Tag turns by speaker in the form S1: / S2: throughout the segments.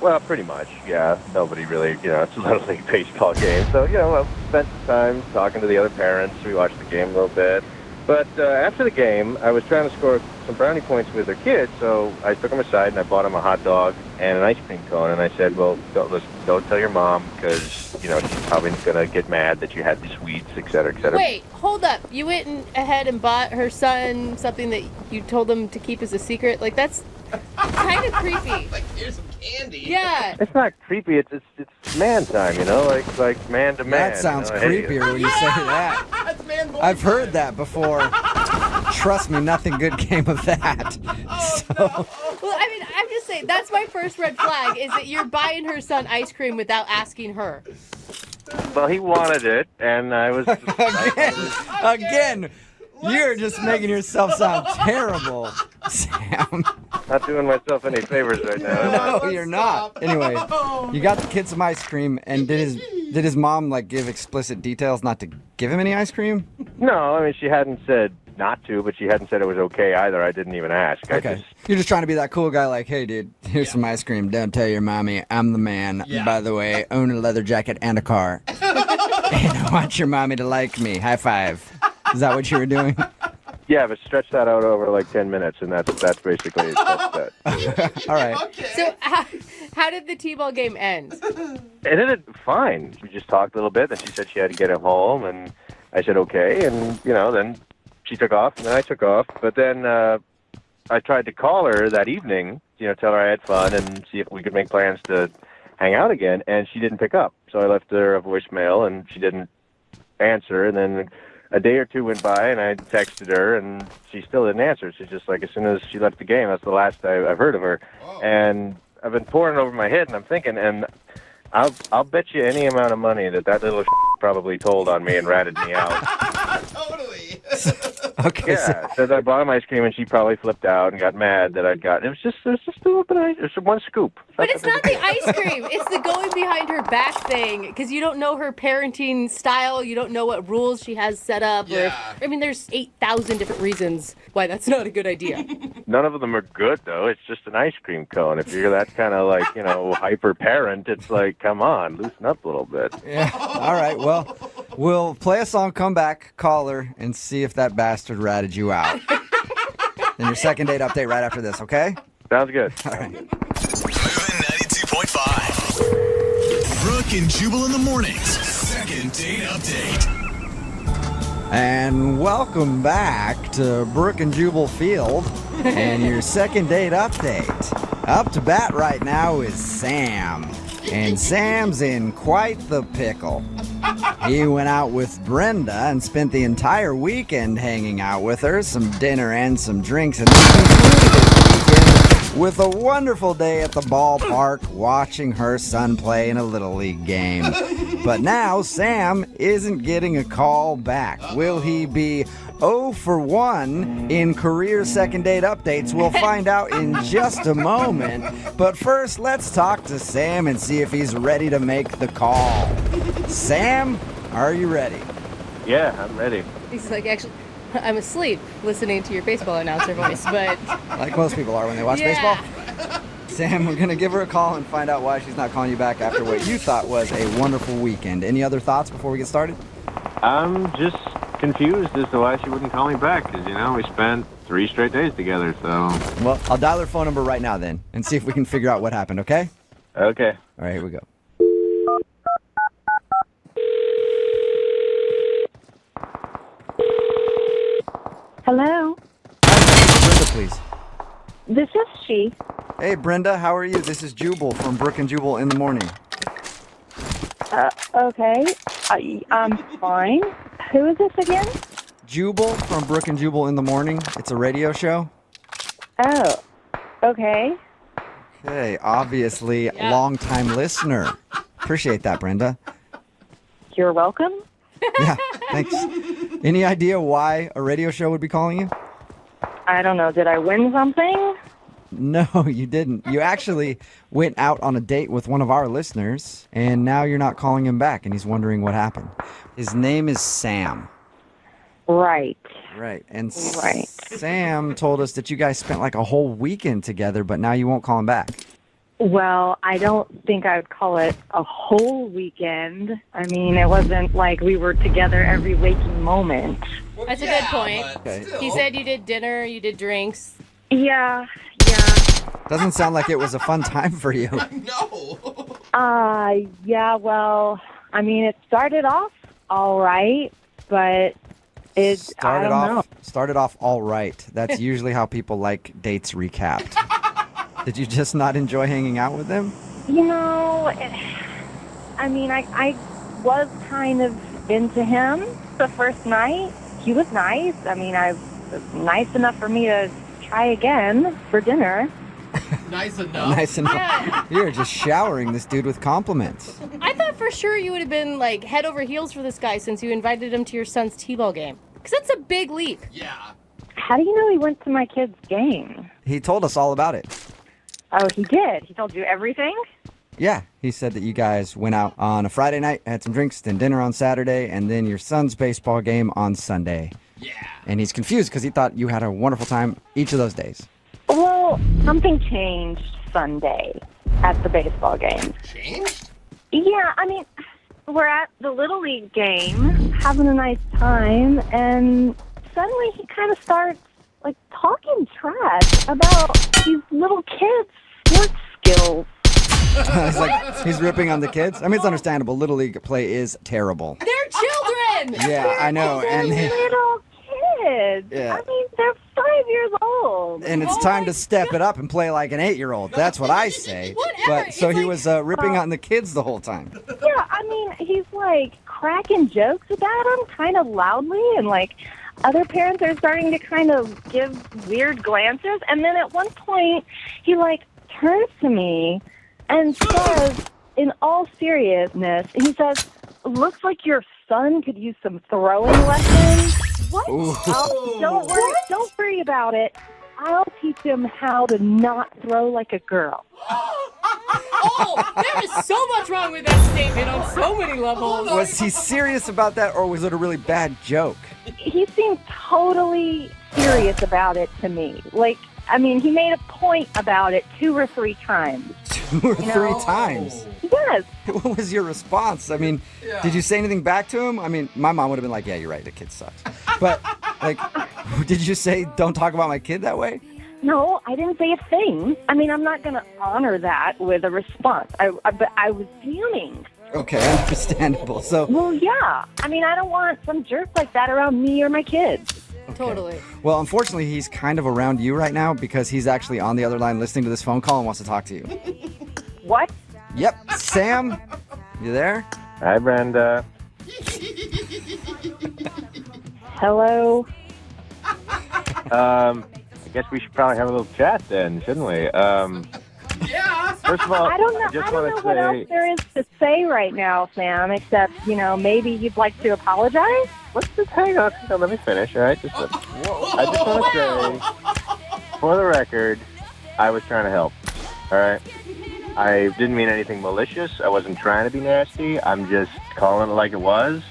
S1: Well, pretty much, yeah. Nobody really, it's a Little League baseball game. So, I spent some time talking to the other parents. We watched the game a little bit. But after the game, I was trying to score some brownie points with their kids, so I took them aside and I bought them a hot dog and an ice cream cone. And I said, well, don't tell your mom because, she's probably going to get mad that you had the sweets, et cetera, et cetera.
S2: Wait, hold up. You went ahead and bought her son something that you told him to keep as a secret? Like, that's kind of creepy.
S3: Like, here's some candy.
S2: Yeah.
S1: It's not creepy. It's man time, like man to man.
S4: That sounds creepier when you say that. I've heard that before. Trust me, nothing good came of that. So.
S2: Well, I mean, I'm just saying, that's my first red flag, is that you're buying her son ice cream without asking her.
S1: Well, he wanted it, and I was...
S4: Again, you're just making yourself sound terrible, Sam.
S1: Not doing myself any favors right now.
S4: No, you're not. Anyway, you got the kid some ice cream, and did his mom, give explicit details not to give him any ice cream?
S1: No, I mean, she hadn't said not to, but she hadn't said it was okay either. I didn't even ask.
S4: Okay. You're just trying to be that cool guy hey, dude, here's some ice cream. Don't tell your mommy I'm the man.
S3: Yeah.
S4: By the way, own a leather jacket and a car. And I want your mommy to like me. High five. Is that what you were doing?
S1: Yeah, but stretch that out over 10 minutes, and that's basically that.
S4: All right.
S3: Okay.
S2: So, how did the T-ball game end?
S1: It ended fine. We just talked a little bit, and she said she had to get him home, and I said okay, and, then she took off, and then I took off. But then I tried to call her that evening, tell her I had fun and see if we could make plans to hang out again, and she didn't pick up. So I left her a voicemail, and she didn't answer, and then a day or two went by, and I texted her, and she still didn't answer. She's just as soon as she left the game, that's the last I've heard of her.
S3: Whoa.
S1: And I've been poring over my head, and I'm thinking, and I'll bet you any amount of money that little probably told on me and ratted me out.
S3: Totally.
S4: Okay.
S1: Yeah, said I bought him ice cream, and she probably flipped out and got mad that I'd gotten. It was just a little bit. It was one scoop.
S2: But it's not the ice cream. It's the going behind her back thing, because you don't know her parenting style. You don't know what rules she has set up.
S3: Yeah.
S2: There's 8,000 different reasons why that's not a good idea.
S1: None of them are good, though. It's just an ice cream cone. If you're that kind of hyper parent, it's come on, loosen up a little bit.
S4: Yeah. All right. Well, we'll play a song, come back, call her, and see if that bastard ratted you out. And your second date update right after this, okay?
S1: Sounds good.
S4: All right.
S5: Moving 92.5. Brooke and Jubal in the mornings. Second date update.
S4: And welcome back to Brooke and Jubal Field and your second date update. Up to bat right now is Sam. And Sam's in quite the pickle. He went out with Brenda and spent the entire weekend hanging out with her, some dinner and some drinks, and then concluded his weekend with a wonderful day at the ballpark watching her son play in a Little League game. But now Sam isn't getting a call back. Will he be 0 for 1 in career second date updates? We'll find out in just a moment. But first, let's talk to Sam and see if he's ready to make the call. Sam, are you ready?
S1: Yeah, I'm ready.
S2: He's like, actually, I'm asleep listening to your baseball announcer voice, but...
S4: Like most people are when they watch baseball. Sam, we're going to give her a call and find out why she's not calling you back after what you thought was a wonderful weekend. Any other thoughts before we get started?
S1: I'm just confused as to why she wouldn't call me back, because, we spent 3 straight days together, so...
S4: Well, I'll dial her phone number right now then and see if we can figure out what happened, okay?
S1: Okay.
S4: All right, here we go.
S6: Hello,
S4: Brenda, please.
S6: this is she.
S4: Hey, Brenda, how are you? This is Jubal from Brooke and Jubal in the morning.
S6: Okay, I'm fine. Who is this again?
S4: Jubal from Brooke and Jubal in the morning. It's a radio show.
S6: Oh, okay.
S4: Okay, obviously,
S2: Yeah.
S4: long-time listener. Appreciate that, Brenda.
S6: You're welcome.
S4: Yeah, thanks. Any idea why a radio show would be calling you?
S6: I don't know, did I win something?
S4: No, you didn't. You actually went out on a date with one of our listeners, and now you're not calling him back, and he's wondering what happened. His name is Sam.
S6: Right.
S4: Right. And
S6: Right.
S4: Sam told us that you guys spent like a whole weekend together, but now you won't call him back.
S6: Well, I don't think I would call it a whole weekend. I mean, it wasn't like we were together every waking moment.
S3: Well,
S2: That's a good point.
S4: Okay.
S2: He said you did dinner, you did drinks.
S6: Yeah.
S4: Doesn't sound like it was a fun time for you.
S3: No.
S6: Yeah, well, I mean, it started off all right, but I don't know.
S4: Started off all right. That's usually how people like dates recapped. Did you just not enjoy hanging out with him?
S6: You know, I mean, I was kind of into him the first night. He was nice. I mean, nice enough for me to try again for dinner.
S3: Nice enough.
S4: Nice enough.
S2: Yeah.
S4: You're just showering this dude with compliments.
S2: I thought for sure you would have been like head over heels for this guy since you invited him to your son's t-ball game. Because that's a big leap.
S3: Yeah.
S6: How do you know he went to my kid's game?
S4: He told us all about it.
S6: Oh, he did? He told you everything?
S4: Yeah, he said that you guys went out on a Friday night, had some drinks, then dinner on Saturday, and then your son's baseball game on Sunday.
S3: Yeah.
S4: And he's confused because he thought you had a wonderful time each of those days.
S6: Well, something changed Sunday at the baseball game.
S3: Changed?
S6: Yeah, I mean, we're at the Little League game, having a nice time, and suddenly he kind of starts, like, talking trash about these little kids' sports skills.
S4: It's like he's ripping on the kids. I mean, it's understandable. Little League play is terrible.
S2: They're children!
S4: Yeah, I know.
S6: They're
S4: And
S6: little kids.
S4: Yeah.
S6: I mean, they're 5 years old.
S4: and it's
S2: Oh
S4: time
S2: my
S4: to step it up and play like an 8-year-old. That's what I say.
S2: Whatever,
S4: But so
S2: it's
S4: he
S2: like-
S4: was ripping on the kids the whole time.
S6: Yeah, I mean, he's, like, cracking jokes about them kind of loudly, and, like, other parents are starting to kind of give weird glances. And then at one point, he, like, turns to me and says, in all seriousness, he says, "Looks like your son could use some throwing lessons."
S2: What?
S4: Ooh.
S6: Don't worry about it. I'll teach him how to not throw like a girl.
S2: Oh, there is so much wrong with that statement on so many levels.
S4: Was he serious about that, or was it a really bad joke?
S6: He seemed totally serious about it to me. Like, I mean, he made a point about it 2 or 3 times.
S4: 2 or 3 times.
S6: Yes.
S4: What was your response? I mean, did you say anything back to him? I mean, my mom would have been like, yeah, you're right, the kid sucks. But, like, did you say, don't talk about my kid that way?
S6: No, I didn't say a thing. I mean, I'm not going to honor that with a response. But I was fuming.
S4: Okay, understandable. So,
S6: Well, yeah. I mean, I don't want some jerk like that around me or my kids.
S2: Totally.
S4: well, unfortunately, he's kind of around you right now because he's actually on the other line listening to this phone call and wants to talk to you.
S6: What?
S4: Yep, Sam, you there?
S1: Hi, Brenda.
S6: Hello?
S1: I guess we should probably have a little chat then, shouldn't we?
S3: Yeah.
S1: First of all,
S6: I don't know.
S1: just
S6: I don't
S1: want
S6: know
S1: to
S6: what
S1: say,
S6: else there is to say right now, Sam, except, maybe you'd like to apologize?
S1: let's just hang on. No, let me finish, all right? I just want to say, for the record, I was trying to help, all right? I didn't mean anything malicious. I wasn't trying to be nasty. I'm just calling it like it was.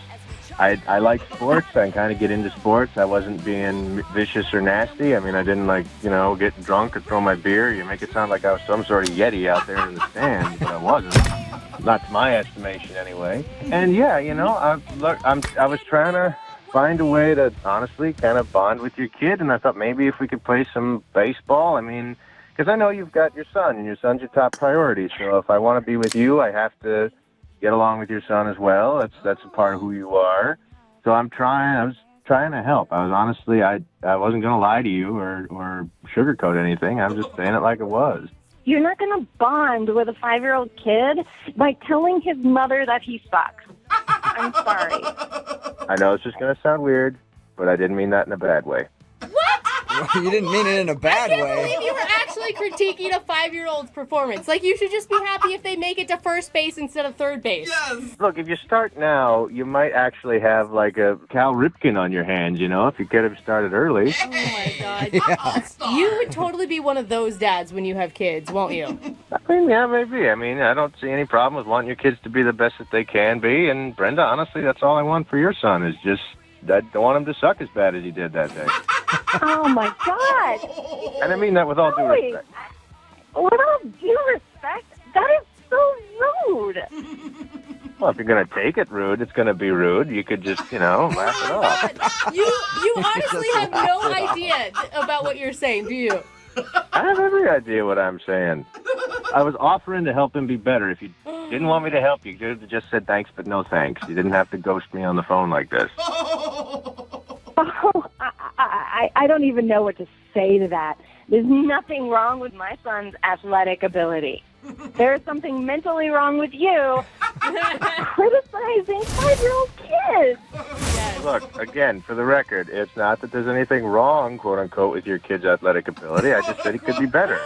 S1: I like sports. I kind of get into sports. I wasn't being vicious or nasty. I mean, I didn't, get drunk or throw my beer. You make it sound like I was some sort of Yeti out there in the stands, but I wasn't. Not to my estimation, anyway. And, yeah, I was trying to find a way to honestly kind of bond with your kid, and I thought maybe if we could play some baseball. I mean, because I know you've got your son, and your son's your top priority. So if I want to be with you, I have to get along with your son as well. That's a part of who you are. So I was trying to help. I was honestly, I wasn't going to lie to you or sugarcoat anything. I'm just saying it like it was.
S6: You're not going to bond with a 5-year-old kid by telling his mother that he sucks. I'm sorry.
S1: I know it's just going to sound weird, but I didn't mean that in a bad way.
S4: You didn't mean it in a bad
S2: I can't
S4: way.
S2: believe you were actually critiquing a 5-year-old's performance. Like, you should just be happy if they make it to first base instead of third base.
S3: Yes.
S1: Look, if you start now, you might actually have like a Cal Ripken on your hands, if you could have started early.
S2: Oh my god.
S3: Stop.
S2: You would totally be one of those dads when you have kids, won't you?
S1: I mean, yeah, maybe. I mean, I don't see any problem with wanting your kids to be the best that they can be. And Brenda, honestly, that's all I want for your son is just, I don't want him to suck as bad as he did that day.
S6: Oh, my God.
S1: And I mean that with all due
S6: Joey,
S1: respect.
S6: with all due respect,
S1: Well, if you're going to take it rude, it's going to be rude. You could just, laugh it off.
S2: You honestly have no idea about what you're saying, do you?
S1: I have every idea what I'm saying. I was offering to help him be better. If you didn't want me to help, you could have just said thanks, but no thanks. You didn't have to ghost me on the phone like this.
S6: Oh, I don't even know what to say to that. There's nothing wrong with my son's athletic ability. There's something mentally wrong with you criticizing 5-year-old kids.
S1: Look, again, for the record, it's not that there's anything wrong, quote unquote, with your kid's athletic ability. I just said he could be better.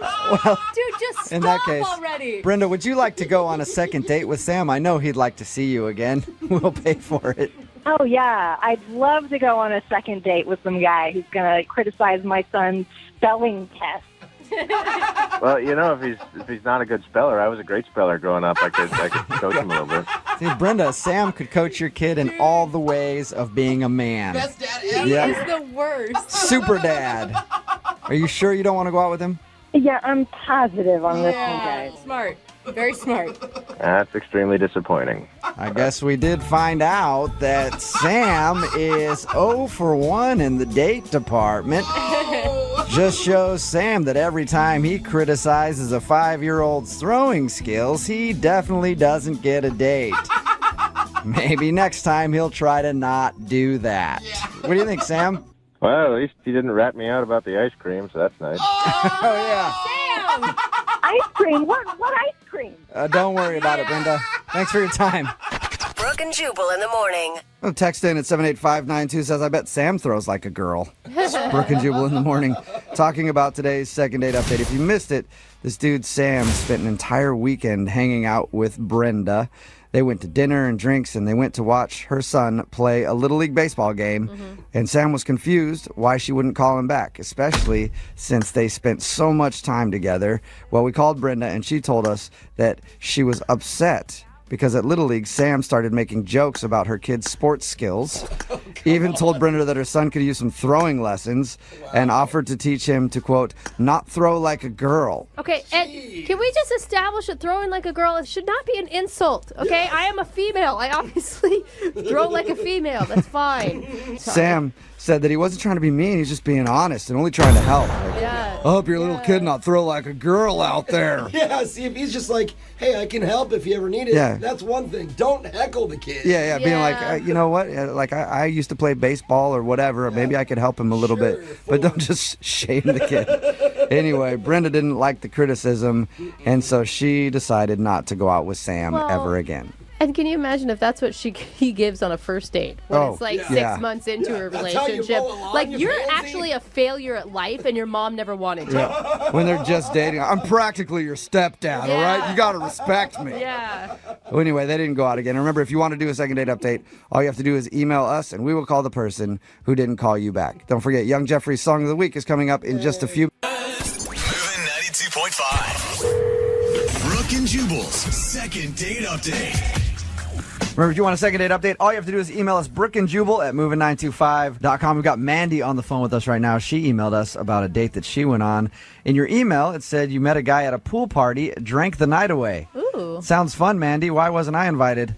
S4: Well,
S2: Dude, just stop
S4: in that case,
S2: already.
S4: Brenda, would you like to go on a second date with Sam? I know he'd like to see you again. We'll pay for it.
S6: Oh, yeah. I'd love to go on a second date with some guy who's going to criticize my son's spelling test.
S1: Well, if he's not a good speller, I was a great speller growing up. I could coach him a little bit.
S4: See, Brenda, Sam could coach your kid in all the ways of being a man.
S3: Best dad ever.
S2: He
S4: Yeah.
S2: is the worst.
S4: Super dad. Are you sure you don't want to go out with him?
S6: Yeah, I'm positive on this one,
S2: Yeah,
S6: guys.
S2: smart. Very smart.
S1: That's extremely disappointing.
S4: I guess we did find out that Sam is 0 for 1 in the date department. Just shows Sam that every time he criticizes a 5-year-old's throwing skills, he definitely doesn't get a date. Maybe next time he'll try to not do that. What do you think, Sam?
S1: Well, at least he didn't rat me out about the ice cream, so that's nice.
S4: Oh, yeah.
S2: Sam!
S6: Ice cream? What ice cream?
S4: Don't worry about it, Brenda. Thanks for your time.
S7: Brooke and Jubal in the morning.
S4: A text in at 78592 says, I bet Sam throws like a girl. Brooke and Jubal in the morning, talking about today's second date update. If you missed it, this dude Sam spent an entire weekend hanging out with Brenda. They went to dinner and drinks, and they went to watch her son play a Little League baseball game. And Sam was confused why she wouldn't call him back, especially since they spent so much time together. Well, we called Brenda, and she told us that she was upset because at Little League, Sam started making jokes about her kid's sports skills. Even told Brenda that her son could use some throwing lessons and offered to teach him to, quote, not throw like a girl.
S2: Okay, and can we just establish that throwing like a girl should not be an insult, okay? I am a female. I obviously throw like a female. That's fine.
S4: Sam said that he wasn't trying to be mean. He's just being honest and only trying to help. Like,
S2: Yeah.
S4: I hope your little kid not throw like a girl out there.
S8: Yeah, see, if he's just like, hey, I can help if you ever need it,
S4: Yeah.
S8: that's one thing. Don't heckle the kid.
S4: Yeah, being like,
S2: Yeah.
S4: you know what? Like, I used to play baseball or whatever. Maybe I could help him a little
S8: Sure,
S4: bit. But don't just shame the kid. Anyway, Brenda didn't like the criticism, and so she decided not to go out with Sam
S2: Well,
S4: ever again.
S2: And can you imagine if that's what he gives on a first date? When
S4: Oh,
S2: it's like
S4: yeah.
S2: 6 months into
S8: Yeah,
S2: a
S8: that's how you
S2: relationship.
S8: mow a lawn,
S2: Like,
S8: you
S2: you're
S8: pansy.
S2: actually a failure at life, and your mom never wanted you.
S4: Yeah. When they're just dating, I'm practically your stepdad, all right? You got to respect me.
S2: Yeah.
S4: Well, anyway, they didn't go out again. Remember, if you want to do a second date update, all you have to do is email us, and we will call the person who didn't call you back. Don't forget, Young Jeffrey's Song of the Week is coming up in just a few.
S5: Moving 92.5. Brooke and Jubal's second date update.
S4: Remember, if you want a second date update, all you have to do is email us, brookandjubal@moving925.com. We've got Mandy on the phone with us right now. She emailed us about a date that she went on. In your email, it said you met a guy at a pool party, drank the night away.
S2: Ooh.
S4: Sounds fun, Mandy. Why wasn't I invited?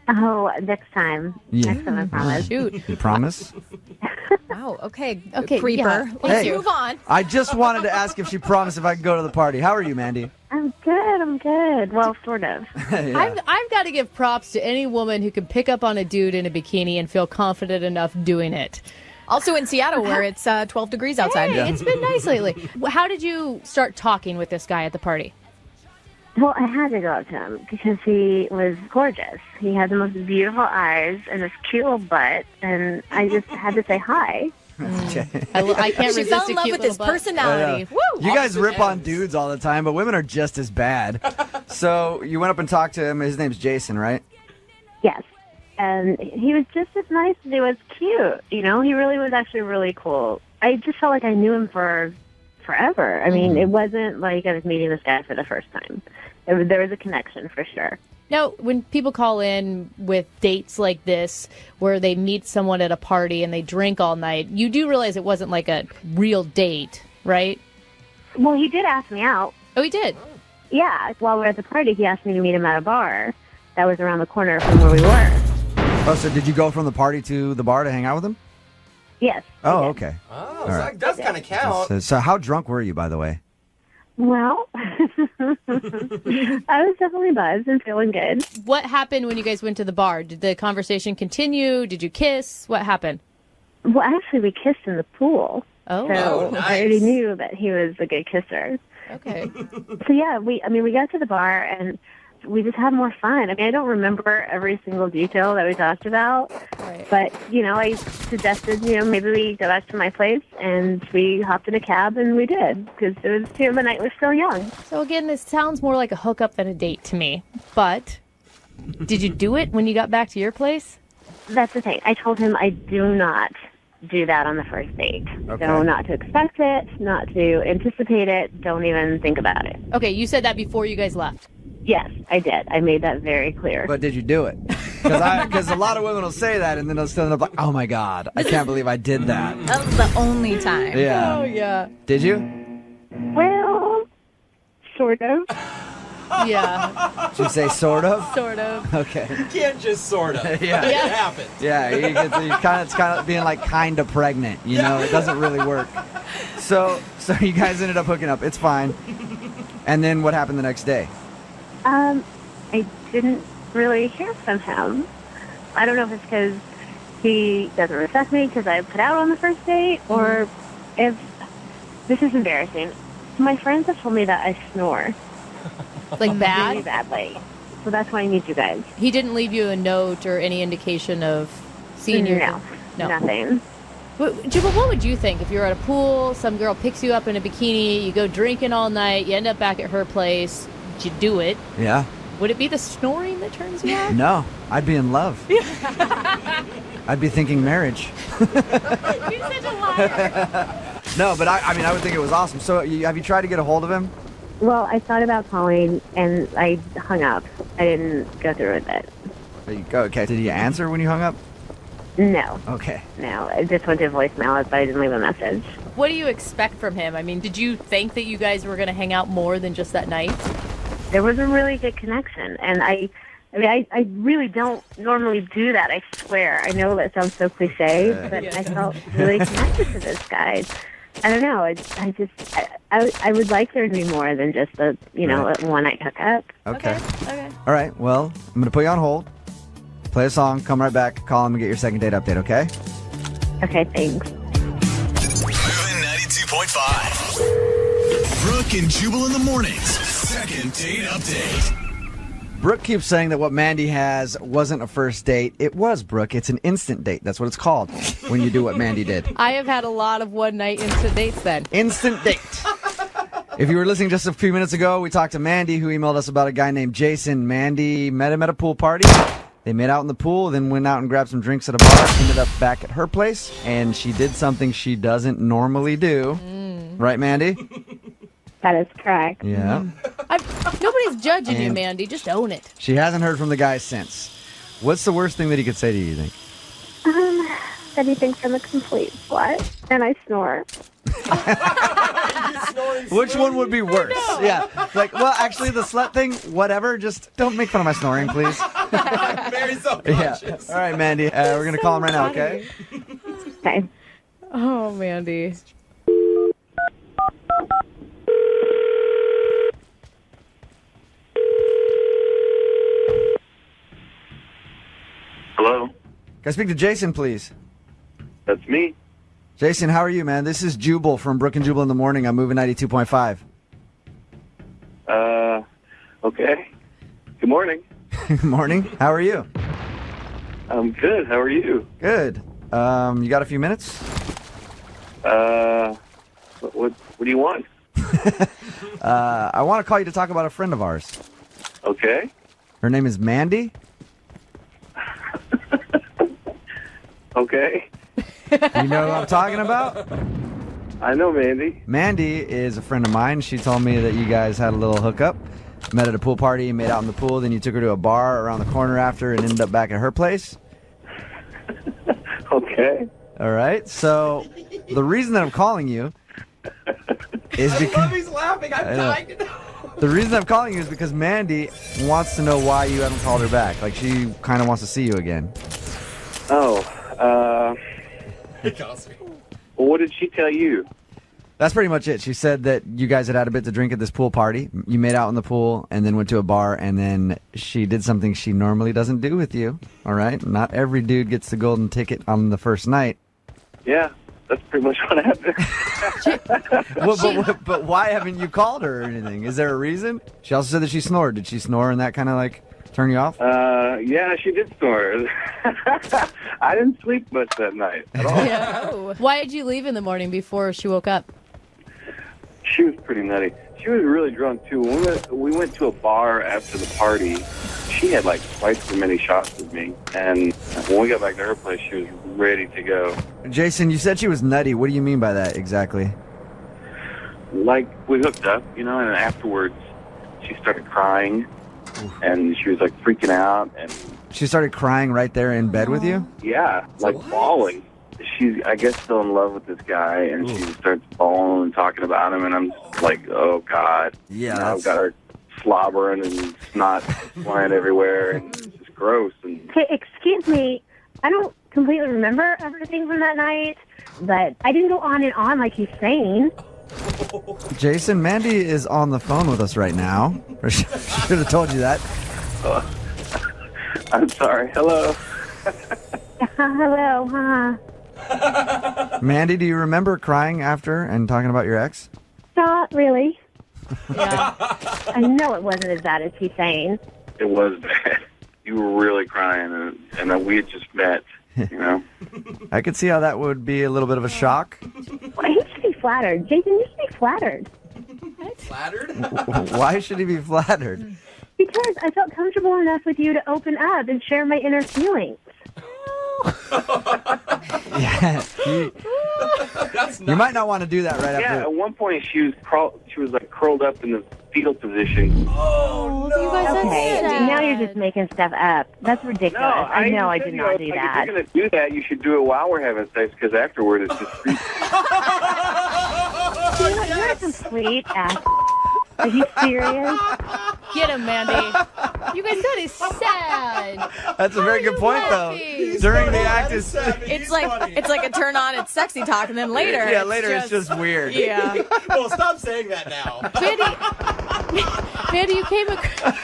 S9: Oh, next time.
S4: Yeah.
S9: Next time, I promise.
S2: Shoot.
S4: You promise?
S10: Wow. Okay.
S2: Okay,
S10: Creeper.
S2: yeah.
S10: Let's
S4: Hey.
S10: move on.
S4: I just wanted to ask if she promised if I could go to the party. How are you, Mandy?
S9: I'm good. Well, sort of.
S4: Yeah.
S2: I've got to give props to any woman who can pick up on a dude in a bikini and feel confident enough doing it.
S10: Also in Seattle, where it's 12 degrees outside.
S2: Hey, it's been nice lately. How did you start talking with this guy at the party?
S9: Well, I had to go up to him because he was gorgeous. He had the most beautiful eyes and this cute little butt, and I just had to say hi.
S2: I can't
S10: She
S2: resist
S10: fell
S2: a
S10: in love
S2: cute
S10: with his
S2: little butt.
S10: personality. Woo!
S4: You guys rip on dudes all the time, but women are just as bad. So you went up and talked to him. His name's Jason, right?
S9: Yes. And he was just as nice as he was cute. You know, he really was actually really cool. I just felt like I knew him for forever. I mean, it wasn't like I was meeting this guy for the first time. There was a connection for sure.
S2: Now, when people call in with dates like this, where they meet someone at a party and they drink all night, you do realize it wasn't like a real date, right?
S9: Well, he did ask me out.
S2: Oh, he did?
S9: Yeah, while we were at the party, he asked me to meet him at a bar. that was around the corner from where we were.
S4: Oh, so did you go from the party to the bar to hang out with him?
S9: Yes.
S4: Oh, okay.
S11: Oh,
S4: All
S11: so
S4: right.
S11: that does kind of count.
S4: So how drunk were you, by the way?
S9: Well, I was definitely buzzed and feeling good.
S2: What happened when you guys went to the bar? Did the conversation continue? Did you kiss? What happened?
S9: Well, actually, we kissed in the pool.
S2: Oh,
S9: So
S11: nice.
S9: I already knew that he was a good kisser.
S2: okay.
S9: So yeah, we got to the bar and we just had more fun. I mean, I don't remember every single detail that we talked about,
S2: Right.
S9: but I suggested maybe we go back to my place, and we hopped in a cab and we did because it was the night was still young.
S2: So again, this sounds more like a hookup than a date to me. But did you do it when you got back to your place?
S9: That's the thing. I told him I do not do that on the first date.
S4: Okay.
S9: So not to expect it, not to anticipate it, don't even think about it.
S2: Okay, you said that before you guys left.
S9: Yes, I did. I made that very clear.
S4: But did you do it? Because a lot of women will say that, and then they'll still end up like, oh my God, I can't believe I did that.
S10: That was the only time.
S4: Yeah.
S2: Oh, yeah.
S4: Did you?
S9: Well, sort of.
S2: Yeah,
S4: Did you say sort of?
S2: sort of.
S4: Okay.
S11: You can't just sort of.
S4: Yeah.
S11: It happens.
S4: Yeah, it's kind of being like kind of pregnant, It doesn't really work. So you guys ended up hooking up. It's fine. And then what happened the next day?
S9: I didn't really hear from him. I don't know if it's because he doesn't respect me because I put out on the first date, or if this is embarrassing. My friends have told me that I snore
S2: Like
S9: really
S2: bad?
S9: badly. So that's why I need you guys.
S2: He didn't leave you a note or any indication of seeing you?
S9: No,
S2: No.
S9: nothing.
S2: Jubal, what would you think if you're at a pool, some girl picks you up in a bikini, you go drinking all night, you end up back at her place, did you do it?
S4: Yeah.
S2: Would it be the snoring that turns you off?
S4: No, I'd be in love. I'd be thinking marriage.
S2: You're such a liar.
S4: No, but I would think it was awesome. So have you tried to get a hold of him?
S9: Well, I thought about calling, and I hung up. I didn't go through with it.
S4: There you go. Okay. Did he answer when you hung up?
S9: No,
S4: Okay.
S9: no. I just went to voicemail, but I didn't leave a message.
S2: What do you expect from him? I mean, did you think that you guys were going to hang out more than just that night?
S9: There was a really good connection, and I really don't normally do that. I swear. I know that sounds so cliche, but I felt really connected to this guy. I don't know. I would like there to be more than just a
S4: Right.
S9: a one night hookup.
S4: Okay.
S2: Okay.
S4: All right. Well, I'm going to put you on hold. Play a song, come right back, call him, and get your second date update, okay?
S9: Okay, thanks.
S5: Moving 92.5. Brooke and Jubal in the mornings. Second date update.
S4: Brooke keeps saying that what Mandy has wasn't a first date. It was, Brooke. It's an instant date. That's what it's called when you do what Mandy did.
S2: I have had a lot of one night instant dates then.
S4: Instant date. If you were listening just a few minutes ago, we talked to Mandy, who emailed us about a guy named Jason. Mandy met him at a pool party. They met out in the pool, then went out and grabbed some drinks at a bar, ended up back at her place, and she did something she doesn't normally do. Right, Mandy?
S9: That is correct.
S4: Yeah.
S2: Nobody's judging you,
S4: And-
S2: Mandy. Just own it.
S4: She hasn't heard from the guy since. What's the worst thing that he could say to you, you think?
S9: That he thinks I'm a complete slut, and I snore.
S4: Which one would be worse? Yeah. Like, well, actually, the slut thing, whatever. Just don't make fun of my snoring, please.
S11: I'm very
S4: Yeah.
S11: self-conscious.
S4: All right, Mandy. We're going to call him right now, okay?
S9: Okay.
S2: Oh, Mandy.
S1: Hello,
S4: Can I speak to Jason, please?
S1: that's me.
S4: Jason, how are you, man? This is Jubal from Brooke and Jubal in the morning. I'm moving 92.5.
S1: Okay. Good morning.
S4: Good morning. How are you?
S1: I'm good. How are you?
S4: Good. You got a few minutes?
S1: What do you want?
S4: I want to call you to talk about a friend of ours.
S1: Okay.
S4: Her name is Mandy.
S1: Okay.
S4: You know who I'm talking about?
S1: I know Mandy.
S4: Mandy is a friend of mine. She told me that you guys had a little hookup. Met at a pool party, made out in the pool, then you took her to a bar around the corner after and ended up back at her place.
S1: Okay.
S4: All right. So the reason that I'm calling you is
S11: I love
S4: because
S11: he's laughing. I'm
S4: I know.
S11: dying to know.
S4: The reason I'm calling you is because Mandy wants to know why you haven't called her back. Like, she kind of wants to see you again.
S12: Oh, well, what did she tell you?
S4: That's pretty much it. She said that you guys had a bit to drink at this pool party. You made out in the pool and then went to a bar, and then she did something she normally doesn't do with you. All right? Not every dude gets the golden ticket on the first night.
S12: Yeah, that's pretty much what happened.
S4: But why haven't you called her or anything? Is there a reason? She also said that she snored. Did she snore and that kind of like turn you off?
S12: Yeah, she did snore. I didn't sleep much that night at all.
S2: Yeah. Why did you leave in the morning before she woke up?
S12: She was pretty nutty. She was really drunk, too. When we went to a bar after the party, she had, like, twice as many shots as me. And when we got back to her place, she was ready to go.
S4: Jason, you said she was nutty. What do you mean by that exactly?
S12: Like, we hooked up, and afterwards, she started crying. And she was, like, freaking out. And
S4: she started crying right there in bed with you?
S12: Yeah, like bawling. She's, I guess, still in love with this guy, and she starts bawling and talking about him, and I'm just like, oh, God.
S4: Yeah.
S12: I've got her slobbering and snot flying everywhere, and it's just gross. And
S9: Okay, excuse me. I don't completely remember everything from that night, but I didn't go on and on like he's saying.
S4: Jason, Mandy is on the phone with us right now. I should have told you that.
S12: I'm sorry. Hello.
S9: Hello, huh?
S4: Mandy, do you remember crying after and talking about your ex?
S9: Not really.
S2: Yeah.
S9: I know it wasn't as bad as he's saying.
S12: It was bad. You were really crying, and we had just met,
S4: I could see how that would be a little bit of a shock.
S9: Well, he should be flattered. Jason, you should be flattered.
S11: Flattered?
S4: Why should he be flattered?
S9: Because I felt comfortable enough with you to open up and share my inner feelings.
S4: Yeah, you might not want to do that right after.
S12: Yeah, at one point she was like curled up in the fetal position.
S11: Oh, no.
S2: You guys are
S9: Okay,
S2: sad.
S9: now you're just making stuff up. That's ridiculous.
S12: No,
S9: I know I did not do
S12: If
S9: that.
S12: you're going to do that, you should do it while we're having sex, because afterward it's just creepy.
S9: You're a complete ass. Are you serious?
S2: Get him, Mandy. You guys said he's sad.
S4: That's a very good point, though.
S2: laughing?
S4: During the act,
S10: It's like a turn on, it's sexy talk, and then later.
S4: yeah, later it's just weird.
S10: Yeah.
S11: Well, stop saying that now.
S2: Mandy, you came across.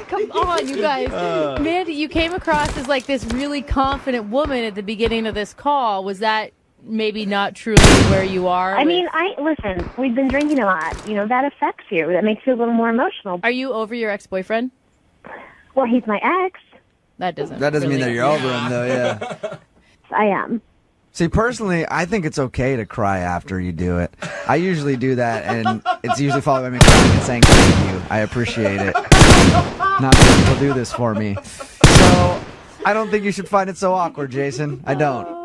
S2: Come on, you guys. Mandy, you came across as like this really confident woman at the beginning of this call. Was that maybe not truly where you are?
S9: I mean, listen, we've been drinking a lot. That affects you. That makes you a little more emotional.
S2: Are you over your ex-boyfriend?
S9: Well, he's my ex.
S2: That doesn't
S4: mean
S2: really-
S4: that you're over him, though, yeah.
S9: I am.
S4: See, personally, I think it's okay to cry after you do it. I usually do that, and it's usually followed by me crying and saying thank you. I appreciate it. Not many people do this for me. So, I don't think you should find it so awkward, Jason. I don't.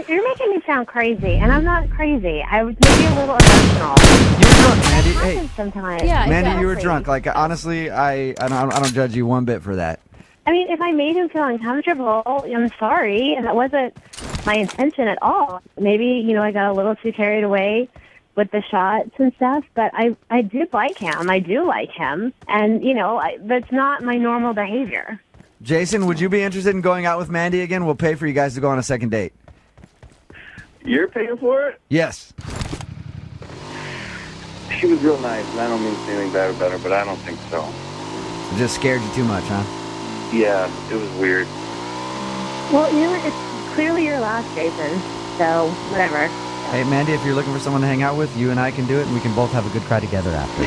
S9: You're making me sound crazy, and I'm not crazy. I was maybe a little emotional.
S4: You were drunk, Mandy.
S9: It
S4: Hey,
S9: happens sometimes.
S2: Yeah,
S4: Mandy, you were
S9: exactly.
S4: drunk. Like, honestly, I don't judge you one bit for that.
S9: I mean, if I made him feel uncomfortable, I'm sorry, and that wasn't my intention at all. Maybe, I got a little too carried away with the shots and stuff, but I did like him. I do like him, and, that's not my normal behavior.
S4: Jason, would you be interested in going out with Mandy again? We'll pay for you guys to go on a second date.
S12: You're paying for it?
S4: Yes.
S12: She was real nice, and I don't mean to say anything bad about her, but I don't think so.
S4: It just scared you too much, huh?
S12: Yeah, it was weird.
S9: Well, it's clearly your last, Jason, so whatever.
S4: Hey, Mandy, if you're looking for someone to hang out with, you and I can do it, and we can both have a good cry together after.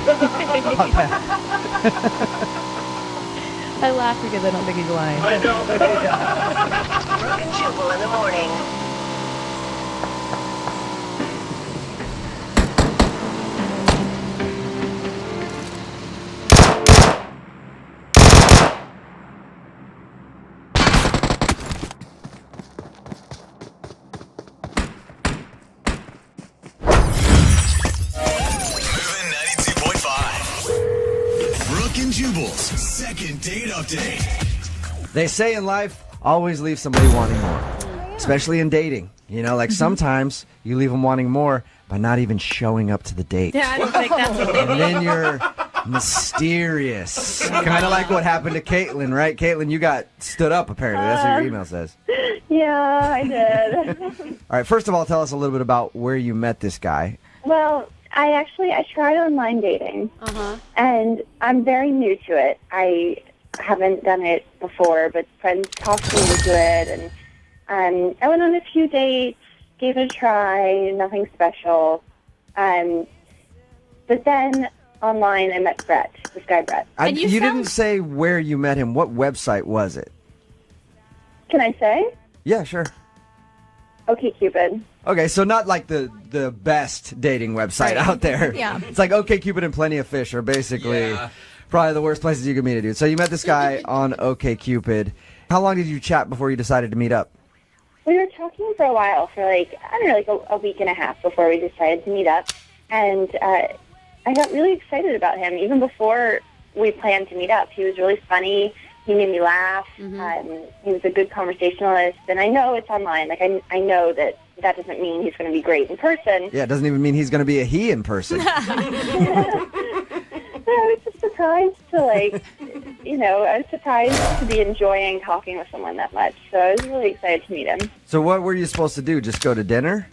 S2: I laugh because I don't think he's lying.
S11: I know.
S7: Brooke and Jubal in the morning.
S5: Moving 92.5. Brooke and Jubal's second date update.
S4: They say in life, always leave somebody wanting more, especially in dating. Like sometimes you leave them wanting more by not even showing up to the date.
S2: Yeah, I don't think that's what they
S4: And then you're mysterious. Kind of like what happened to Caitlin, right? Caitlin, you got stood up, apparently. That's what your email says.
S6: Yeah, I did.
S4: All right, first of all, tell us a little bit about where you met this guy.
S6: Well, I tried online dating, and I'm very new to it. I haven't done it before, but friends talked me into it, and I went on a few dates, gave it a try, nothing special. But then online I met Brett, this guy Brett.
S4: You didn't say where you met him. What website was it?
S6: Can I say?
S4: Yeah, sure.
S6: OkCupid.
S4: Okay, so not like the best dating website out there.
S6: Yeah.
S4: It's like OkCupid and Plenty of Fish are basically probably the worst places you can meet a dude. So you met this guy on OkCupid. How long did you chat before you decided to meet up?
S6: We were talking for a while, for like a week and a half before we decided to meet up. And I got really excited about him, even before we planned to meet up. He was really funny. He made me laugh. He was a good conversationalist. And I know it's online. Like, I know that doesn't mean he's going to be great in person.
S4: Yeah, it doesn't even mean he's going to be a he in person.
S6: I was just surprised to, I was surprised to be enjoying talking with someone that much. So I was really excited to meet him.
S4: So what were you supposed to do? Just go to dinner?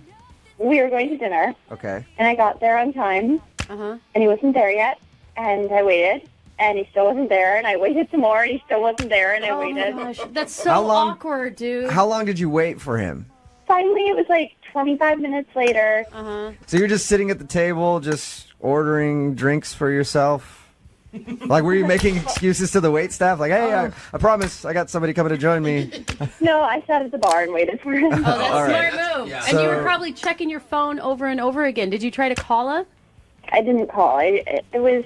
S6: We were going to dinner.
S4: Okay.
S6: And I got there on time. And he wasn't there yet. And I waited. And he still wasn't there. And I waited some more. And he still wasn't there. And I waited.
S2: Gosh, that's so
S4: How long-
S2: awkward, dude.
S4: How long did you wait for him?
S6: Finally, it was like 25 minutes later.
S4: So you're just sitting at the table, just ordering drinks for yourself? Like, were you making excuses to the wait staff? Like, hey, I promise I got somebody coming to join me.
S6: No, I sat at the bar and waited for him.
S2: Oh, that's
S4: All
S2: a
S4: right.
S2: smart move.
S4: Yeah.
S2: And you
S4: So-
S2: were probably checking your phone over and over again. Did you try to call him?
S6: I didn't call. It was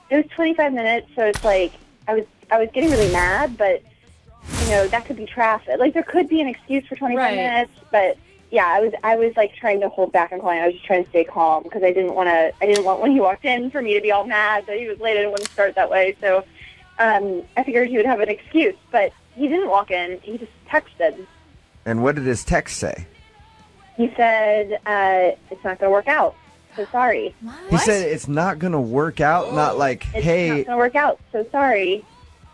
S6: 25 minutes, so it's like I was getting really mad, but that could be traffic. Like, there could be an excuse for 25 minutes, but yeah, I was like trying to hold back on calling. I was just trying to stay calm because I didn't want when he walked in for me to be all mad that he was late. I didn't want to start that way, so I figured he would have an excuse, but he didn't walk in. He just texted.
S4: And what did his text say?
S6: He said, "It's not going to work out. So sorry."
S4: He said it's not going to work out, not like,
S6: It's
S4: hey.
S6: not going to work out. So sorry.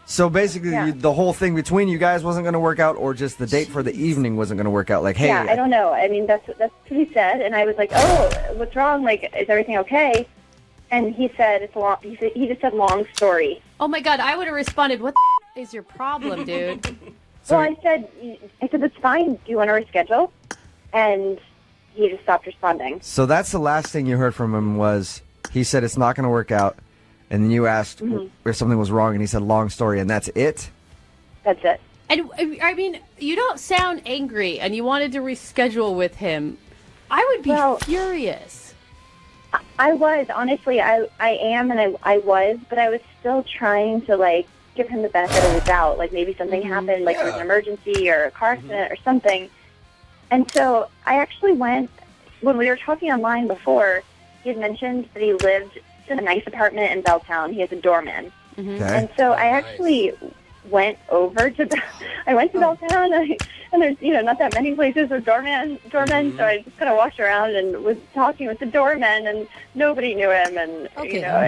S4: So basically,
S6: Yeah.
S4: the whole thing between you guys wasn't going to work out, or just the date for the evening wasn't going to work out? Like, hey.
S6: Yeah, I don't know. I mean, that's what he said, and I was like, "Oh, what's wrong? Like, is everything okay?" And he said, "It's long." He just said, "Long story."
S2: Oh my God, I would have responded, what the is your problem, dude?
S6: Well, I said, "It's fine. Do you want to reschedule?" And he just stopped responding.
S4: So that's the last thing you heard from him was he said it's not going to work out, and then you asked if something was wrong, and he said long story, and that's it?
S6: That's it.
S2: And I mean, you don't sound angry, and you wanted to reschedule with him. I would be furious.
S6: I was, honestly, I am, and I was, but I was still trying to, give him the benefit of the doubt. Like, maybe something happened, like there was an emergency or a car accident or something. And so I actually went, when we were talking online before, he had mentioned that he lived in a nice apartment in Belltown. He has a doorman.
S4: Okay.
S6: And so I actually went over to Belltown, and there's not that many places with doormen. So I just kind of walked around and was talking with the doorman, and nobody knew him. And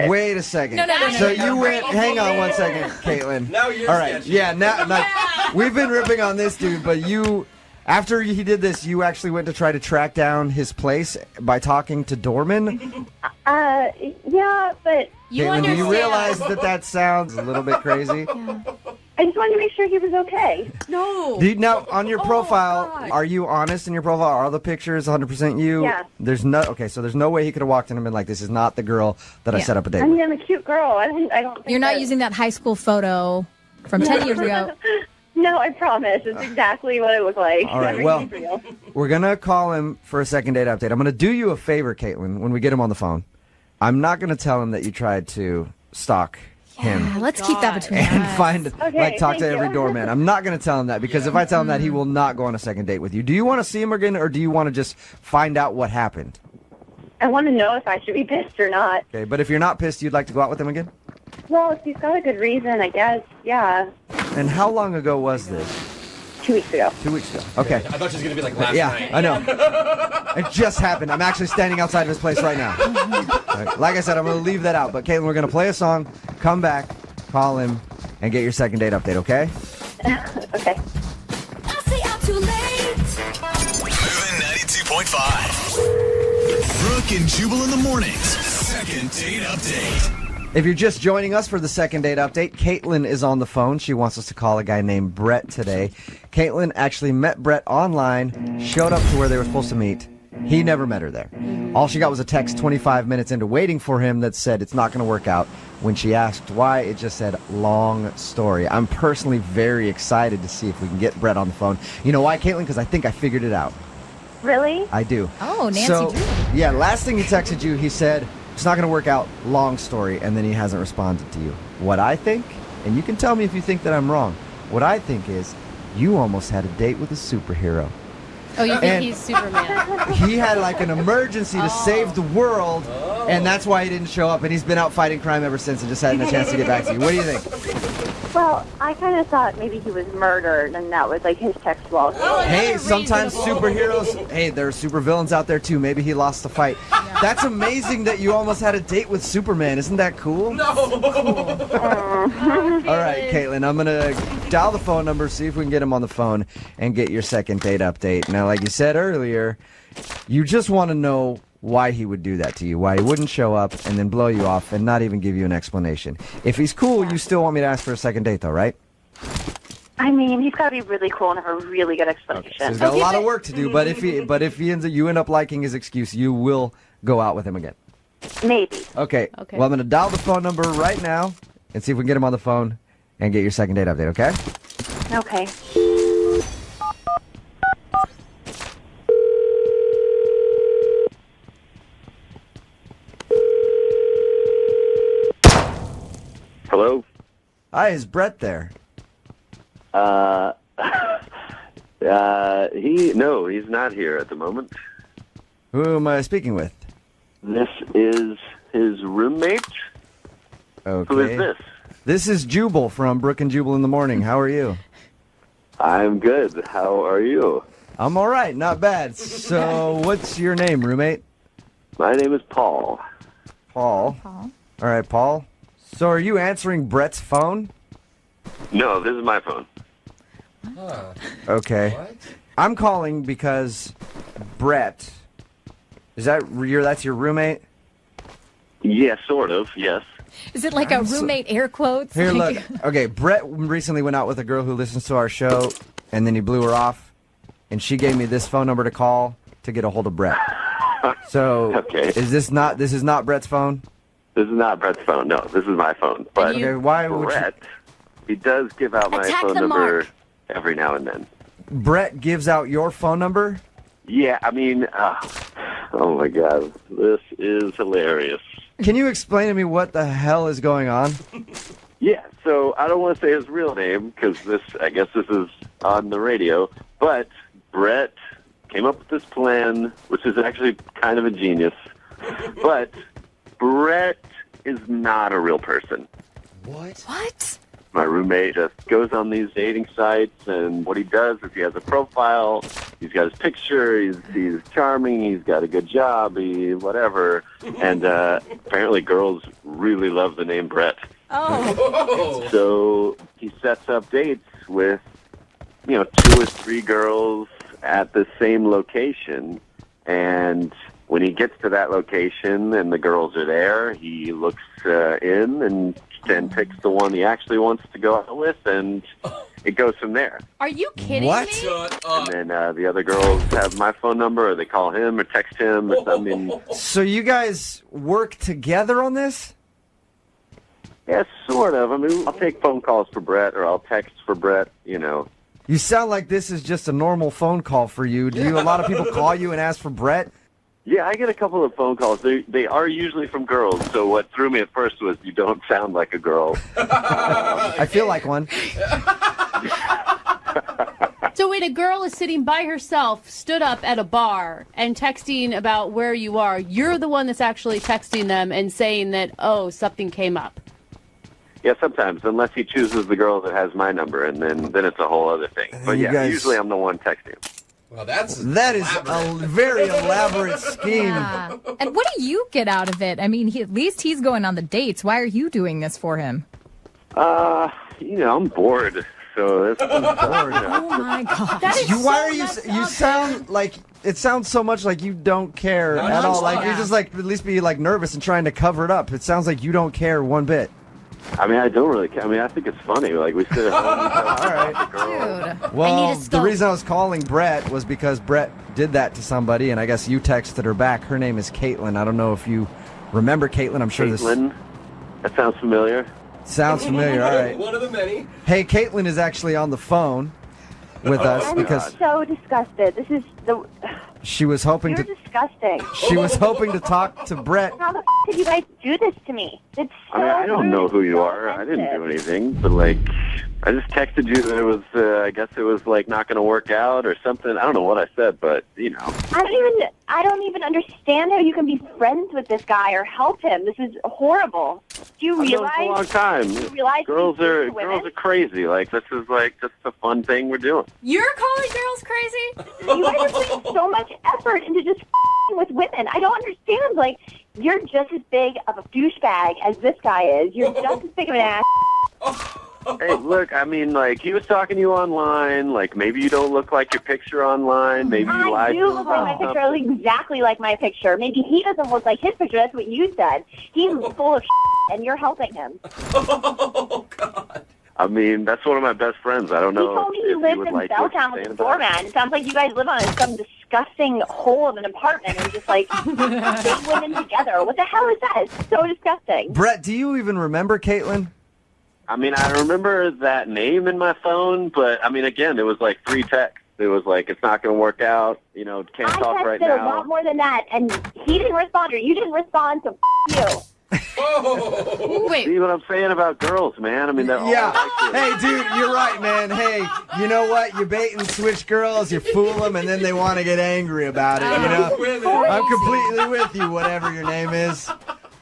S4: Wait a second.
S6: No.
S4: So you went. Hang on one second, Caitlin.
S11: Now you're
S4: all right.
S11: sketchy.
S4: Yeah. Now, we've been ripping on this dude, but you. After he did this, you actually went to try to track down his place by talking to doorman?
S6: Yeah, but
S4: Caitlin, do you realize that sounds a little bit crazy?
S6: I just wanted to make sure he was okay.
S2: No.
S4: Now, on your profile, are you honest in your profile? Are all the pictures 100% you?
S6: Yeah.
S4: So there's no way he could have walked in and been like, this is not the girl that I set up a date
S6: I
S4: with.
S6: mean, I'm a cute girl. I don't think
S10: You're not
S6: that-
S10: using that high school photo from 10 years ago.
S6: No, I promise. It's exactly what it looked like.
S4: All right, well,
S6: Everything's real.
S4: we're going to call him for a second date update. I'm going to do you a favor, Caitlin, when we get him on the phone. I'm not going to tell him that you tried to stalk him.
S10: Let's keep that between
S4: And
S10: us.
S4: find,
S6: Okay,
S4: talk to
S6: thank
S4: every
S6: you.
S4: doorman. I'm not going to tell him that because if I tell him that, he will not go on a second date with you. Do you want to see him again, or do you want to just find out what happened?
S6: I want to know if I should be pissed or not.
S4: Okay, but if you're not pissed, you'd like to go out with him again?
S6: Well, if he's got a good reason, I guess, yeah.
S4: And how long ago was this?
S9: 2 weeks ago.
S4: 2 weeks ago. Okay.
S11: I thought she was going to be like last
S4: Yeah,
S11: night.
S4: I know. It just happened. I'm actually standing outside of his place right now. All right, like I said, I'm going to leave that out. But, Caitlin, we're going to play a song, come back, call him, and get your second date update, okay?
S9: Okay.
S5: Moving 92.5. Brooke and Jubal in the mornings. Second date update.
S4: If you're just joining us for the second date update, Caitlin is on the phone. She wants us to call a guy named Brett today. Caitlin actually met Brett online, showed up to where they were supposed to meet. He never met her there. All she got was a text 25 minutes into waiting for him that said it's not going to work out. When she asked why, it just said, long story. I'm personally very excited to see if we can get Brett on the phone. You know why, Caitlin? Because I think I figured it out.
S9: Really?
S4: I do.
S10: Oh, Nancy
S4: So,
S10: Drew.
S4: yeah, last thing he texted you, he said, it's not going to work out, long story, and then he hasn't responded to you. What I think, and you can tell me if you think that I'm wrong, what I think is you almost had a date with a superhero.
S2: Oh, you think
S4: And-
S2: he's Superman?
S4: He had like an emergency to save the world, and that's why he didn't show up, and he's been out fighting crime ever since and just hadn't a chance to get back to you. What do you think?
S9: Well, I kind of thought maybe he was murdered, and that was like his text wall.
S4: Hey, sometimes superheroes, hey, there are supervillains out there too. Maybe he lost the fight. That's amazing that you almost had a date with Superman. Isn't that cool?
S11: No.
S4: All right, Caitlin, I'm going to dial the phone number, see if we can get him on the phone and get your second date update. Now, like you said earlier, you just want to know why he would do that to you, why he wouldn't show up and then blow you off and not even give you an explanation. If he's cool, you still want me to ask for a second date, though, right?
S9: I mean, he's got to be really cool and have a really good explanation.
S4: So he's got a lot of work to do, but if he you end up liking his excuse, you will go out with him again.
S9: Maybe.
S4: Okay. Well, I'm going to dial the phone number right now and see if we can get him on the phone and get your second date update, okay?
S9: Okay.
S12: Hello?
S4: Hi, is Brett there?
S12: He's not here at the moment.
S4: Who am I speaking with?
S12: This is his roommate.
S4: Okay.
S12: Who is this?
S4: This is Jubal from Brooke and Jubal in the morning. How are you?
S12: I'm good. How are you?
S4: I'm all right, not bad. So, what's your name, roommate?
S12: My name is Paul.
S4: Paul. All right, Paul. So, are you answering Brett's phone?
S12: No, this is my phone.
S4: Okay.
S11: What?
S4: I'm calling because Brett. That's your roommate?
S12: Yeah, sort of, yes.
S10: Is it like a roommate air quotes?
S4: Here,
S10: Like-
S4: look. Okay, Brett recently went out with a girl who listens to our show, and then he blew her off, and she gave me this phone number to call to get a hold of Brett. So,
S12: Okay.
S4: this is not Brett's phone?
S12: This is not Brett's phone. No, this is my phone. But
S4: Okay, why would you...
S12: Brett, he does give out my
S10: Attack
S12: phone
S10: the
S12: number
S10: mark.
S12: every now and then.
S4: Brett gives out your phone number?
S12: Yeah, I mean, oh my God, this is hilarious.
S4: Can you explain to me what the hell is going on?
S12: Yeah, so I don't want to say his real name because I guess this is on the radio, but Brett came up with this plan, which is actually kind of a genius. But Brett is not a real person.
S10: What?
S12: My roommate just goes on these dating sites, and what he does is he has a profile, he's got his picture, he's charming, he's got a good job, whatever, and apparently girls really love the name Brett.
S10: Oh.
S12: So he sets up dates with, 2 or 3 girls at the same location, and when he gets to that location and the girls are there, he looks in and then picks the one he actually wants to go out with, and it goes from there.
S2: Are you kidding
S4: What?
S2: me?
S11: Shut up.
S12: And then the other girls have my phone number, or they call him or text him or something.
S4: So you guys work together on this?
S12: Yeah, sort of. I mean, I'll take phone calls for Brett, or I'll text for Brett,
S4: You sound like this is just a normal phone call for you. A lot of people call you and ask for Brett?
S12: Yeah, I get a couple of phone calls. They are usually from girls, so what threw me at first was you don't sound like a girl.
S4: I feel like one.
S2: So when a girl is sitting by herself, stood up at a bar, and texting about where you are, you're the one that's actually texting them and saying that, oh, something came up.
S12: Yeah, sometimes, unless he chooses the girl that has my number, and then it's a whole other thing. But
S4: You
S12: yeah,
S4: guys-
S12: usually I'm the one texting.
S11: Well, that
S4: is a very elaborate scheme.
S13: Yeah. And what do you get out of it? I mean, at least he's going on the dates. Why are you doing this for him?
S12: I'm bored, so that's bored.
S13: Oh my god!
S4: Why are you? You sound like it sounds so much like you don't care at all. Like you're just like at least be like nervous and trying to cover it up. It sounds like you don't care one bit.
S12: I mean, I don't really care. I mean, I think it's funny. Like, we sit at home.
S4: All right. Well, the reason I was calling Brett was because Brett did that to somebody, and I guess you texted her back. Her name is Caitlin. I don't know if you remember Caitlin. I'm sure
S12: Caitlin? That sounds familiar.
S4: Sounds familiar. All right.
S11: One of the many.
S4: Hey, Caitlin is actually on the phone with us
S6: I'm
S4: because
S6: so disgusted. This is the.
S4: she was hoping
S6: You're
S4: to.
S6: disgusting.
S4: She was hoping to talk to Brett.
S6: How the did you guys do this to me? It's so
S12: I mean, I don't know
S6: rude.
S12: who you are. I didn't do anything, but like, I just texted you that it was. I guess it was like not going to work out or something. I don't know what I said, but
S6: I don't even understand how you can be friends with this guy or help him. This is horrible. Do you
S12: I've known
S6: realize?
S12: for a long time.
S6: Do you realize
S12: girls
S6: he's
S12: are
S6: into women?
S12: girls are crazy. Like, this is like just a fun thing we're doing.
S10: You're calling girls crazy?
S6: You guys are putting so much effort into just with women. I don't understand. Like, you're just as big of a douchebag as this guy is. You're just as big of an ass.
S12: Hey, look, I mean, like, he was talking to you online. Like, maybe you don't look like your picture online. Maybe you
S6: I
S12: lied
S6: do
S12: to him
S6: look like my
S12: about
S6: picture. I
S12: something.
S6: look exactly like my picture. Maybe he doesn't look like his picture. That's what you said. He's full of and you're helping him.
S12: I mean, that's one of my best friends. I don't
S6: He
S12: know
S6: told me
S12: if
S6: he
S12: you
S6: lives
S12: would
S6: in
S12: like what
S6: Belltown
S12: you're
S6: with
S12: saying
S6: a doorman. It sounds like you guys live on some disgusting hole of an apartment and just like date women together. What the hell is that? It's so disgusting.
S4: Brett, do you even remember Caitlin?
S12: I mean, I remember that name in my phone, but I mean, again, it was like 3 texts. It was like, it's not going to work out. You know, can't
S6: I
S12: talk
S6: texted
S12: right
S6: a
S12: now.
S6: lot more than that, and he didn't respond, or you didn't respond, so you.
S10: Wait.
S12: See what I'm saying about girls, man? I mean, they're all
S4: Yeah.
S12: like this.
S4: Hey, dude, you're right, man. Hey, you know what? You bait and switch girls, you fool them, and then they want to get angry about it, you know? I'm completely with you, whatever your name is.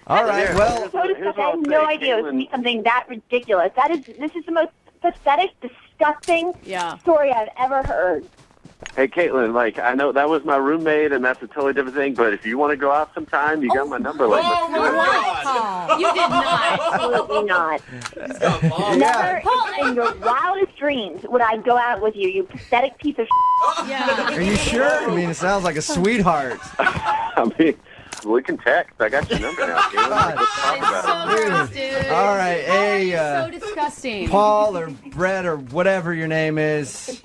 S4: All right, well.
S6: So disgusting. I had no idea it would be something that ridiculous. This is the most pathetic, disgusting story I've ever heard.
S12: Hey, Caitlin, like, I know that was my roommate, and that's a totally different thing, but if you want to go out sometime, you got my number. Like, let's do it.
S6: You did not. Absolutely not. Never in your wildest dreams would I go out with you, you pathetic piece of
S4: Are you sure? I mean, it sounds like a sweetheart.
S12: I mean, we can text. I got your number now, Caitlin. Like, let's talk about it.
S4: All right, hey,
S2: So disgusting.
S4: Paul or Brett or whatever your name is.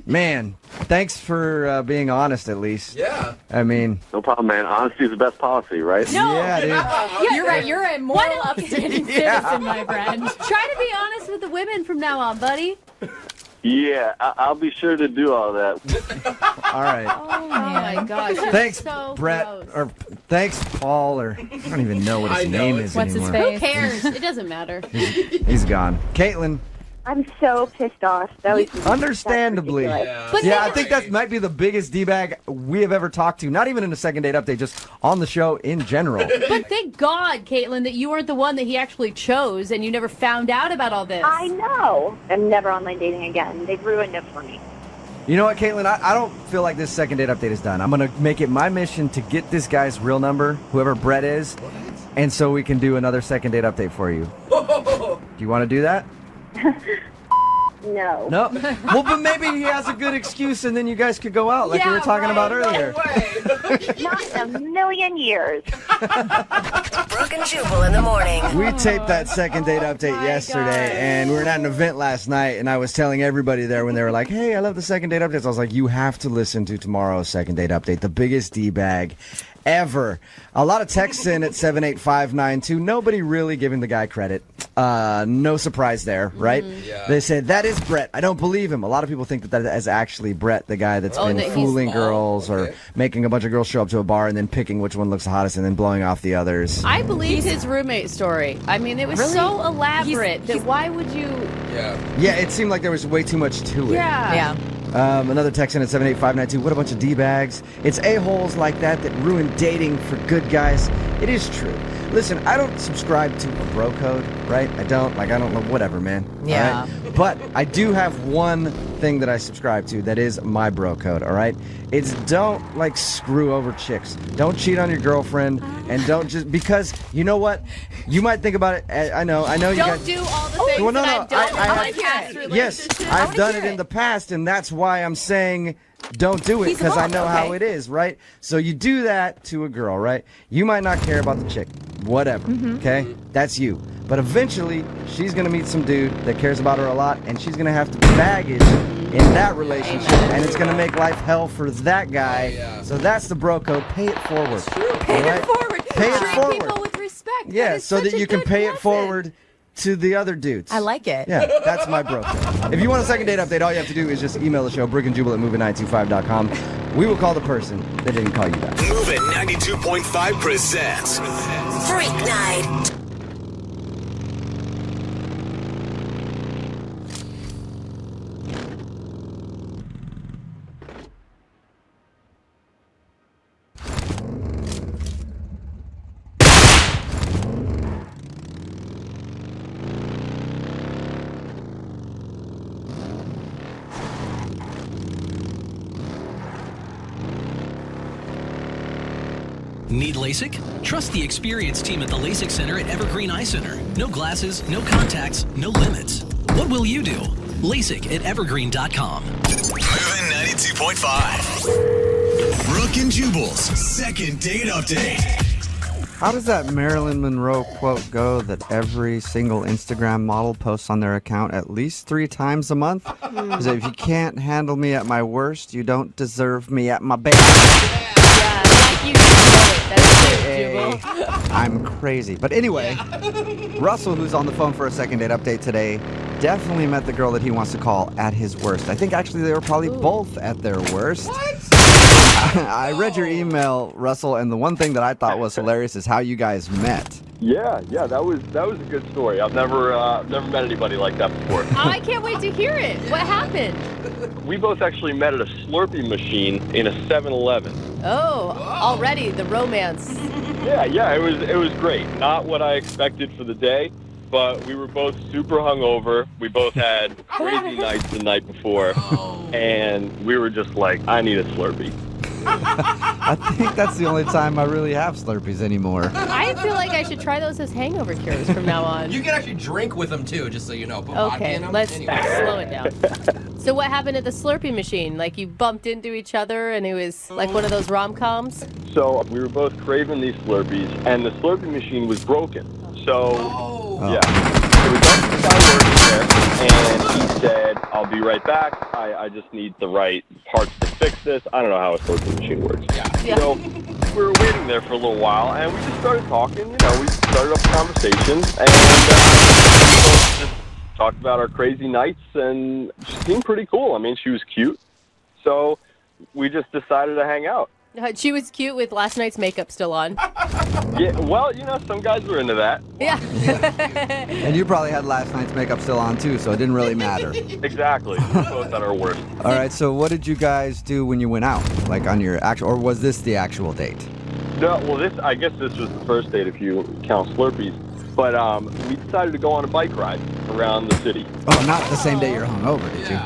S4: Man, thanks for being honest at least.
S11: Yeah.
S4: I mean.
S12: No problem, man. Honesty is the best policy, right?
S4: Yeah, dude.
S10: Yeah, you're right. You're a moral, upstanding citizen, my friend.
S2: Try to be honest with the women from now on, buddy.
S12: Yeah, I'll be sure to do all that.
S4: All right.
S2: Oh my gosh. you're
S4: Thanks,
S2: so
S4: Brett,
S2: gross.
S4: or thanks, Paul, or I don't even know what his name is anymore.
S2: Who cares? It doesn't matter.
S4: He's gone. Caitlin,
S6: I'm so pissed off. That was
S4: understandably.
S6: But
S4: Yeah, I think that might be the biggest D-bag we have ever talked to. Not even in a second date update, just on the show in general.
S2: But thank God, Caitlin, that you weren't the one that he actually chose and you never found out about all this.
S6: I know. I'm never online dating again. They've ruined it for me.
S4: You know what, Caitlin? I don't feel like this second date update is done. I'm going to make it my mission to get this guy's real number, whoever Brett is, and so we can do another second date update for you. Do you want to do that?
S6: No.
S4: No? Well, but maybe he has a good excuse, and then you guys could go out like we were talking about earlier.
S6: Not in a million years.
S7: Brooke and Jubal in the morning.
S4: We taped that second date update yesterday, and we were at an event last night, and I was telling everybody there when they were like, hey, I love the second date updates. I was like, you have to listen to tomorrow's second date update, the biggest D-bag ever. A lot of texts in at 78592. Nobody really giving the guy credit. No surprise there, right?
S11: Yeah.
S4: They said, that is Brett. I don't believe him. A lot of people think that is actually Brett, the guy that's been
S2: that he's-
S4: fooling girls or making a bunch of girls show up to a bar and then picking which one looks the hottest and then blowing off the others.
S2: I believe his roommate story. I mean, it was so elaborate that why would you...
S4: Yeah, it seemed like there was way too much to it.
S2: Yeah.
S4: Another text in at 78592. What a bunch of D-bags. It's a-holes like that ruin dating for good guys. It is true. Listen, I don't subscribe to a bro code, right? I don't know, whatever, man.
S10: Yeah.
S4: All right? But I do have one thing that I subscribe to that is my bro code, all right? It's don't, screw over chicks. Don't cheat on your girlfriend, and don't just, because, you know what? You might think about it, I know you
S2: Don't
S4: guys...
S2: do all the things that I've done in my past relationship.
S4: Yes, I've done it in the past, and that's why I'm saying don't do it, because I know how it is, right? So you do that to a girl, right? You might not care about the chick, whatever, okay? That's you. But eventually, she's going to meet some dude that cares about her a lot, and she's going to have to be baggage in that relationship, and it's going to make life hell for that guy. So that's the bro code. Pay it forward.
S2: Pay it forward.
S4: Pay it
S2: Treat
S4: forward.
S2: people with respect.
S4: Yeah, so that you can pay it forward to the other dudes.
S10: I like it.
S4: Yeah, that's my bro code. If you want a second date update, all you have to do is just email the show, brookandjubal@moving925.com. We will call the person that didn't call you back.
S5: Moving 92.5 presents
S7: Freak Night.
S14: Need LASIK? Trust the experienced team at the LASIK Center at Evergreen Eye Center. No glasses, no contacts, no limits. What will you do? LASIK at evergreen.com.
S5: Moving 92.5. Brooke and Jubal's second date update.
S4: How does that Marilyn Monroe quote go that every single Instagram model posts on their account at least 3 times a month? Is that if you can't handle me at my worst, you don't deserve me at my best.
S2: You know it. That's it, Jubal.
S4: I'm crazy. But anyway, Russell, who's on the phone for a second date update today, definitely met the girl that he wants to call at his worst. I think actually they were probably both at their worst.
S11: What?
S4: I read your email, Russell, and the one thing that I thought was hilarious is how you guys met.
S1: Yeah, that was a good story. I've never met anybody like that before.
S2: I can't wait to hear it. What happened?
S1: We both actually met at a Slurpee machine in a 7-Eleven.
S2: Oh, already the romance.
S1: Yeah, it was great. Not what I expected for the day, but we were both super hungover. We both had crazy nights the night before, and we were just like, I need a Slurpee.
S4: I think that's the only time I really have Slurpees anymore.
S2: I feel like I should try those as hangover cures from now on.
S11: You can actually drink with them too, just so you know. Put vodka in them.
S2: Let's
S11: Anyway.
S2: slow it down. So what happened at the Slurpee machine? Like you bumped into each other and it was like one of those rom-coms?
S1: So we were both craving these Slurpees, and the Slurpee machine was broken. So, yeah. So we both started working there, and he said, I'll be right back. I just need the right parts to fix this. I don't know how a Slurpee machine works.
S2: Yeah.
S1: So we were waiting there for a little while, and we just started talking. You know, we started up a conversation, and we both just talked about our crazy nights, and she seemed pretty cool. I mean, she was cute. So we just decided to hang out.
S2: She was cute with last night's makeup still on.
S1: Yeah, well, you know, some guys were into that.
S2: Yeah.
S4: And you probably had last night's makeup still on too, so it didn't really matter.
S1: Exactly. We're both at our worst.
S4: All right, so what did you guys do when you went out? Like on your actual, or was this the actual date?
S1: No, well, I guess this was the first date if you count Slurpees. But we decided to go on a bike ride around the city.
S4: Oh, not the same day you're hungover, did you?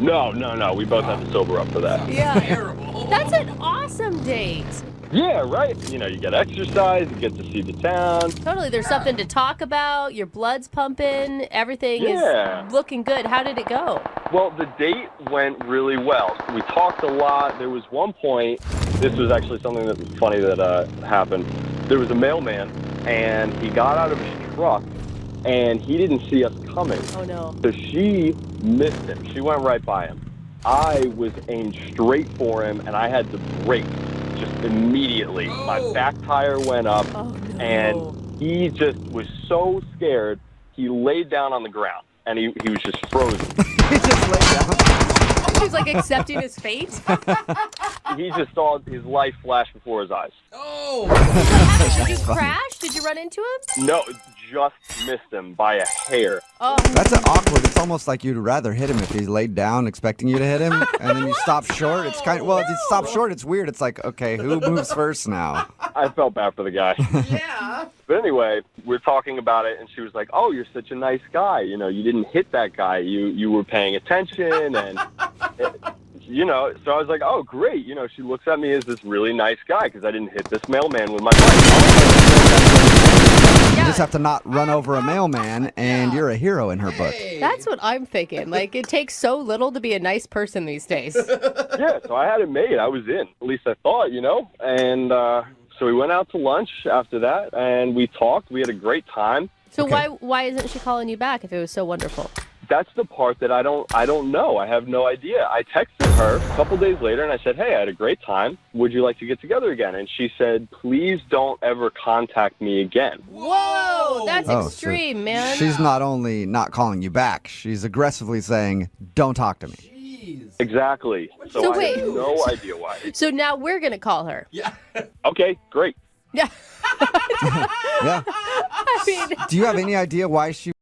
S1: No. We both had to sober up for that.
S2: Yeah. That's an awesome date.
S1: Yeah, right. You know, you get exercise, you get to see the town.
S2: Totally. There's something to talk about. Your blood's pumping. Everything is looking good. How did it go?
S1: Well, the date went really well. We talked a lot. There was one point, this was actually something that was funny that happened. There was a mailman, and he got out of his truck, and he didn't see us coming.
S2: Oh, no.
S1: So she missed him. She went right by him. I was aimed straight for him, and I had to brake just immediately.
S11: Oh.
S1: My back tire went up, and he just was so scared, he laid down on the ground, and he was just frozen.
S4: He just laid down.
S2: He was like accepting his fate.
S1: He just saw his life flash before his eyes.
S11: Oh!
S2: Did you crash? Did you run into him?
S1: No, just missed him by a hair.
S2: Oh.
S4: That's awkward. It's almost like you'd rather hit him if he's laid down expecting you to hit him, and then you stop short. It's kind of, well, if you stop short, it's weird. It's like, okay, who moves first now?
S1: I felt bad for the guy.
S11: Yeah.
S15: But anyway, we're talking about it, and she was like, "Oh, you're such a nice guy. You know, you didn't hit that guy. You were paying attention, and you know." So I was like, "Oh, great." You know, she looks at me as this really nice guy because I didn't hit this mailman with my bike.
S4: You just have to not run over a mailman, and you're a hero in her book.
S2: That's what I'm thinking. Like, it takes so little to be a nice person these days.
S15: Yeah, so I had it made. I was in. At least I thought, you know, and. So we went out to lunch after that, and we talked. We had a great time.
S2: So why isn't she calling you back if it was so wonderful?
S15: That's the part that I don't know. I have no idea. I texted her a couple days later, and I said, "Hey, I had a great time. Would you like to get together again?" And she said, "Please don't ever contact me again."
S2: Whoa, that's extreme, man.
S4: She's not only not calling you back, she's aggressively saying, "Don't talk to me."
S15: Exactly. So I
S2: wait.
S15: have no idea why.
S2: So now we're going to call her.
S11: Yeah.
S15: Okay, great.
S2: Yeah.
S4: Yeah.
S2: I mean,
S4: Do you have any idea why she